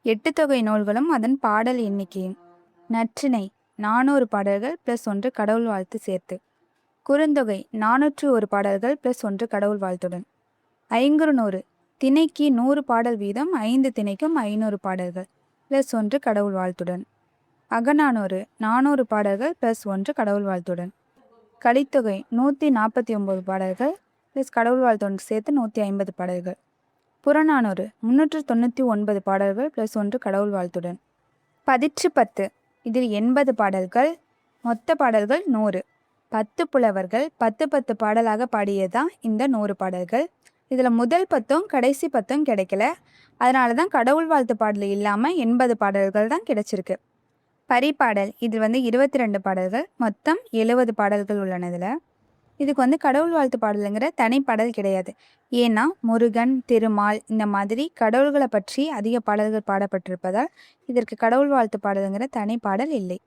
எட்டு தொகை நூல்களும் அதன் பாடல் எண்ணிக்கையும். நற்றிணை 400 பாடல்கள் + 1 கடவுள் வாழ்த்து சேர்த்து. குறுந்தொகை 401 பாடல்கள் + 1 கடவுள் வாழ்த்துடன். ஐங்குறுநூறு திணைக்கு 100 பாடல் வீதம் 5 திணைக்கும் 500 பாடல்கள் + 1 கடவுள் வாழ்த்துடன். அகநானூறு 400 பாடல்கள் + 1 கடவுள் வாழ்த்துடன். கலித்தொகை 149 பாடல்கள் + கடவுள் வாழ்த்துடன் சேர்த்து 150 பாடல்கள். புறநானூறு 399 பாடல்கள் + 1 கடவுள் வாழ்த்துடன். பதிற்று 10 இதில் 80 பாடல்கள், மொத்த பாடல்கள் 100. 10 புலவர்கள் 10 10 பாடலாக பாடியதுதான் இந்த 100 பாடல்கள். இதில் முதல் 10ம் கடைசி 10ம் கிடைக்கல. அதனால தான் கடவுள் வாழ்த்து பாடல் இல்லாமல் 80 பாடல்கள் தான் கிடைச்சிருக்கு. பரிபாடல் இதில் 22 பாடல்கள், மொத்தம் 70 பாடல்கள் உள்ளன. இதுக்கு கடவுள் வாழ்த்து பாடலுங்கிற தனிப்பாடல் கிடையாது. ஏன்னா முருகன், திருமால் இந்த மாதிரி கடவுள்களை பற்றி அதிக பாடல்கள் பாடப்பட்டிருப்பதால் இதற்கு கடவுள் வாழ்த்து பாடலுங்கிற தனிப்பாடல் இல்லை.